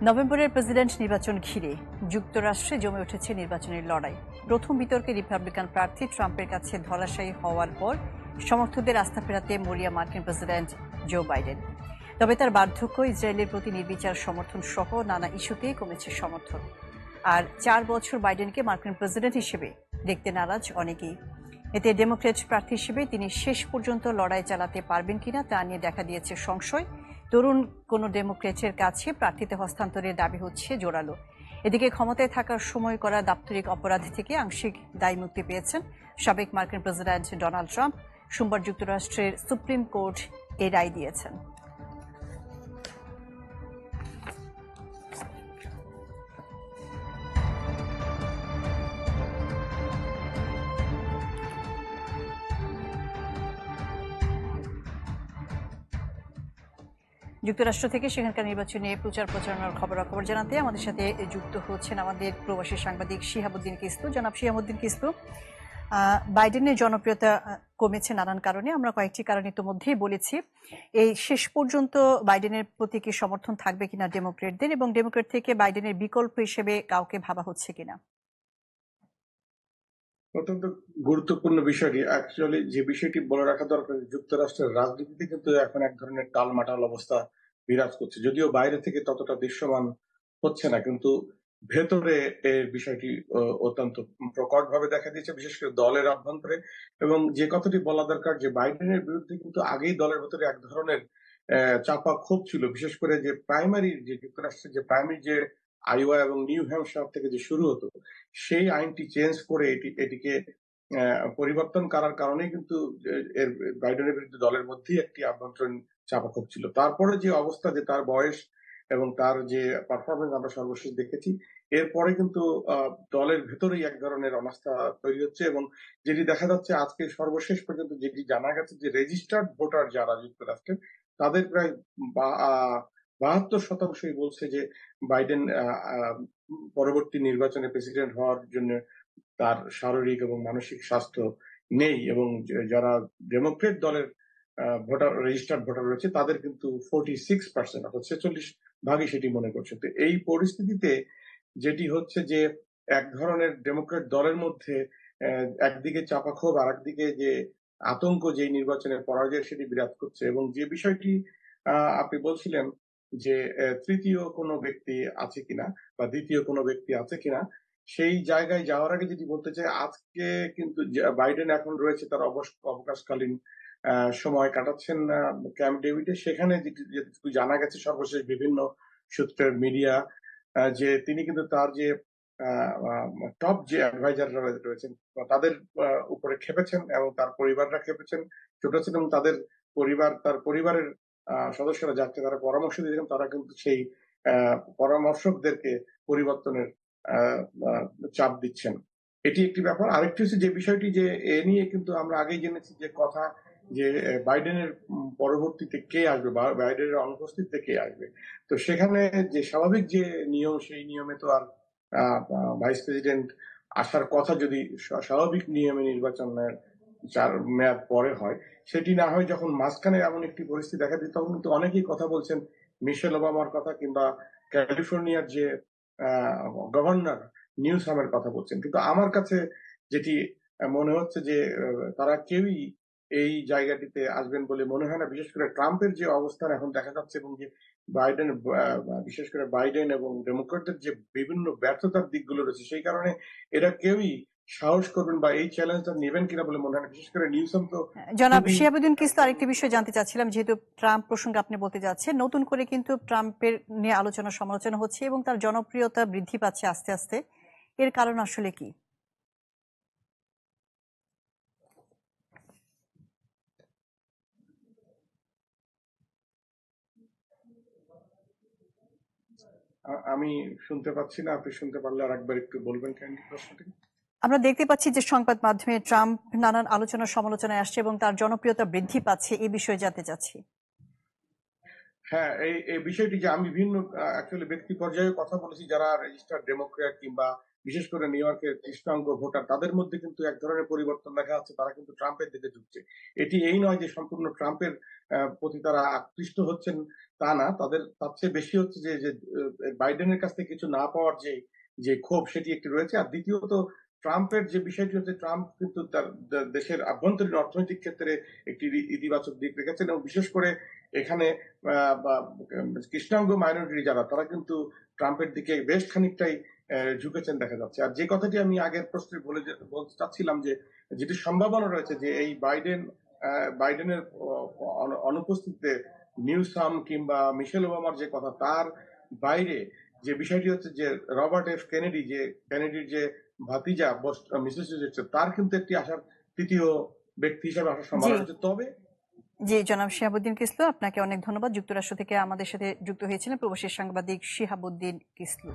নভেম্বরের প্রেসিডেন্ট নির্বাচন ঘিরে যুক্তরাষ্ট্রে জমে উঠেছে নির্বাচনের লড়াই। প্রথম বিতর্কে রিপাবলিকান প্রার্থী ট্রাম্পের কাছে ধরাশায়ী হওয়ার পর সমর্থকদের আস্থা ফেরাতে মরিয়া মার্কিন প্রেসিডেন্ট জো বাইডেন। তবে তার বার্ধক্য, ইসরায়েলের প্রতি নির্বিচার সমর্থন সহ নানা ইস্যুতেই কমেছে সমর্থন। আর 4 বছর বাইডেনকে মার্কিন প্রেসিডেন্ট হিসেবে দেখতে নারাজ অনেকেই। এতে ডেমোক্র্যাট প্রার্থী হিসেবে তিনি শেষ পর্যন্ত লড়াই চালাতে পারবেন কিনা তা নিয়ে দেখা দিয়েছে সংশয়। তরুণ কোনো ডেমোক্র্যাটের কাছে প্রার্থীতে হস্তান্তরের দাবি হচ্ছে জোরালো। এদিকে ক্ষমতায় থাকার সময় করা দাপ্তরিক অপরাধ থেকে আংশিক দায় মুক্তি পেয়েছেন সাবেক মার্কিন প্রেসিডেন্ট ডোনাল্ড ট্রাম্প। সোমবার যুক্তরাষ্ট্রের সুপ্রিম কোর্ট এই রায় দিয়েছেন। যুক্তরাষ্ট্র থেকে সেখানকার নির্বাচনে প্রচার প্রচারণার খবরাখবর জানাতে আমাদের সাথে যুক্ত হচ্ছেন আমাদের প্রবাসী সাংবাদিক শিহাবুদ্দিন কিস্তু। জনাব শিহাবুদ্দিন কিস্তু, বাইডেনের জনপ্রিয়তা কমেছে নানান কারণে, আমরা কয়েকটি কারণ ইতিমধ্যেই বলেছি। এই শেষ পর্যন্ত বাইডেনের প্রতি কি সমর্থন থাকবে কিনা ডেমোক্রেটদের, এবং ডেমোক্রেট থেকে বাইডেনের বিকল্প হিসেবে কাউকে ভাবা হচ্ছে কিনা? অত্যন্ত গুরুত্বপূর্ণ বিষয়টি। অ্যাকচুয়ালি যে বিষয়টি বলে রাখা দরকার, যুক্তরাষ্ট্রের রাজনীতিতে কিন্তু এখন এক ধরনের টালমাটাল অবস্থা বিরাজ করছে। যদিও বাইরে থেকে ততটা দৃশ্যমান হচ্ছে না, কিন্তু ভেতরে এর বিষয়টি অত্যন্ত প্রকট ভাবে দেখা দিয়েছে, বিশেষ করে দলের অভ্যন্তরে। এবং যে কথাটি বলা দরকার, যে বাইডেনের বিরুদ্ধে কিন্তু আগেই দলের ভেতরে এক ধরনের চাপা ক্ষোভ ছিল, বিশেষ করে যে প্রাইমারি, যে যুক্তরাষ্ট্রের যে প্রাইমারি, যে আইওয়া এবং নিউ হ্যাম্পশায়ার থেকে যে শুরু হতো, সেই আইনটি চেঞ্জ করে এটিকে পরিবর্তন করার কারণে কিন্তু এর বাইডেনের বিরুদ্ধে দলের মধ্যেই একটি আভ্যন্তরীণ চাপাক্ষোভ ছিল। তারপরে যে অবস্থা, যে তার বয়স এবং তার যে পারফরমেন্স আমরা সর্বশেষ দেখেছি, এরপরে কিন্তু দলের ভেতরেই এক ধরনের অনাস্থা তৈরি হচ্ছে। এবং যেটি দেখা যাচ্ছে আজকে সর্বশেষ পর্যন্ত যেটি জানা গেছে, যে রেজিস্টার্ড ভোটার যারা যুক্তরাষ্ট্রের, তাদের প্রায় 72% বলছে যে বাইডেন পরবর্তী নির্বাচনে প্রেসিডেন্ট হওয়ার জন্য তার শারীরিক এবং মানসিক স্বাস্থ্য নেই। এবং যারা ডেমোক্রেট দলের ভোটার, রেজিস্টার্ড ভোটার রয়েছে, তাদের কিন্তু 46%, অর্থাৎ 46% সেটি মনে করছে। তো এই পরিস্থিতিতে যেটি হচ্ছে, যে এক ধরনের ডেমোক্রেট দলের মধ্যে একদিকে চাপা ক্ষোভ, আর একদিকে যে আতঙ্ক, যে নির্বাচনের পরাজয় সেটি বিরাজ করছে। এবং যে বিষয়টি আপনি বলছিলেন, যে তৃতীয় কোনো ব্যক্তি আছে কিনা বা দ্বিতীয় কোনো ব্যক্তি আছে কিনা, সেই জায়গায় যাওয়ার আগে যদি বলতে চাই, আজকে কিন্তু বাইডেন এখন রয়েছে তার অবকাশকালীন সময় কাটাচ্ছেন ক্যাম্প ডেভিডে। সেখানে যেটুকু জানা গেছে সর্বশেষ বিভিন্ন সূত্রের মিডিয়া, যে তিনি কিন্তু তার যে টপ যে অ্যাডভাইজাররা রয়েছেন তাদের উপরে খেপেছেন, এবং তার পরিবাররা খেপেছেন, ছুটেছেন, এবং তার পরিবারের সদস্যরা যাচ্ছে, তারা পরামর্শ দিয়েছেন, তারা কিন্তু সেই পরামর্শকদেরকে পরিবর্তনের চাপ দিচ্ছেন। এটি একটি ব্যাপার। আরেকটি হচ্ছে যে বিষয়টি, যে এ নিয়ে কিন্তু আমরা আগেই জেনেছি যে কথা, যে বাইডেনের পরবর্তীতে কে আসবে বা বাইডেনের অনুপস্থিতিতে কে আসবে। তো সেখানে যে স্বাভাবিক যে নিয়ম, সেই নিয়মে তো আর ভাইস প্রেসিডেন্ট আসার কথা যদি স্বাভাবিক নিয়মে নির্বাচনের 4 মেয়াদ পরে হয়, সেটি না হয় যখন মাঝখানে এমন একটি পরিস্থিতি দেখা দিত, তখন কিন্তু অনেকেই কথা বলছেন মিশেল ওবামার কথা, কিংবা ক্যালিফোর্নিয়ার যে গভর্নর নিউসামের কথা বলছেন। কিন্তু আমার কাছে যেটি মনে হচ্ছে, যে তারা কেউই এই জায়গাটিতে আসবেন বলে মনে হয় না। বিশেষ করে ট্রাম্পের যে অবস্থান এখন দেখা যাচ্ছে, এবং যে বাইডেন, বিশেষ করে বাইডেন এবং ডেমোক্রেটদের যে বিভিন্ন ব্যর্থতার দিকগুলো রয়েছে, সেই কারণে এরা কেউই সাহস করবেন বা এই চ্যালেঞ্জটা নেবেন কিনা বলে মনে হয় না। বিশেষ করে নিউসাম তো। জনাব শিহাবুদ্দিন কিস্তু, আরেকটি বিষয় জানতে চাচ্ছিলাম, যেহেতু ট্রাম্প প্রসঙ্গে আপনি বলতে যাচ্ছেন, নতুন করে কিন্তু ট্রাম্পের নিয়ে আলোচনা সমালোচনা হচ্ছে এবং তার জনপ্রিয়তা বৃদ্ধি পাচ্ছে আস্তে আস্তে। এর কারণ আসলে কি? আমি শুনতে পাচ্ছি না, আপনি শুনতে পারলে আরেকবার একটু বলবেন কাইন্ডলি প্রশ্নটি। আমরা দেখতে পাচ্ছি যে সংবাদ মাধ্যমে ট্রাম্প নানান আলোচনা সমালোচনায় আসছে এবং তার জনপ্রিয়তা বৃদ্ধি পাচ্ছে, এই বিষয়ে জানতে চাচ্ছি। হ্যাঁ, এই বিষয়টি, যে আমি বিভিন্ন অ্যাকচুয়ালি ব্যক্তি পর্যায়ে কথা বলেছি যারা রেজিস্টার্ড ডেমোক্র্যাট কিংবা বিশেষ করে নিউ ইয়র্কের কৃষ্ণাঙ্গ ভোটার, তাদের মধ্যে কিন্তু এক ধরনের পরিবর্তন দেখা যাচ্ছে, তারা কিন্তু ট্রাম্পের দিকে ঝুঁকছে। এটি এই নয় যে সম্পূর্ণ ট্রাম্পের প্রতি তারা আকৃষ্ট হচ্ছেন, তা না, তাদের তার চেয়ে বেশি হচ্ছে যে যে বাইডেনের কাছ থেকে কিছু না পাওয়ার যে যে ক্ষোভ, সেটি একটি রয়েছে। আর দ্বিতীয়ত ট্রাম্পের যে বিষয়টি হচ্ছে, ট্রাম্প কিন্তু তার দেশের আভ্যন্তরীণ অর্থনৈতিক ক্ষেত্রে একটি ইতিবাচক দিক রেখেছেন, এবং বিশেষ করে এখানে কৃষ্ণাঙ্গ মাইনরিটি যারা, তারা কিন্তু ট্রাম্পের দিকে বেশ খানিকটাই ঝুঁকেছেন দেখা যাচ্ছে। আর যে কথাটি আমি আগের প্রশ্নে বলতে চাচ্ছিলাম, যে যেটি সম্ভাবনা রয়েছে যে এই বাইডেনের অনুপস্থিতিতে নিউসাম কিংবা মিশেল ওবামার যে কথা, তার বাইরে যে বিষয়টি হচ্ছে যে রবার্ট এফ কেনেডি, যে কেনেডির যে ভাতিজা মিসেসের, তার কিন্তু একটি আসার, তৃতীয় ব্যক্তি হিসেবে আসার জি সম্ভাবনা রয়েছে। তবে জি, জনাব শিহাবুদ্দিন কিসলু, আপনাকে অনেক ধন্যবাদ। যুক্তরাষ্ট্র থেকে আমাদের সাথে যুক্ত হয়েছিলেন প্রবাসী সাংবাদিক শিহাবুদ্দিন কিসলু।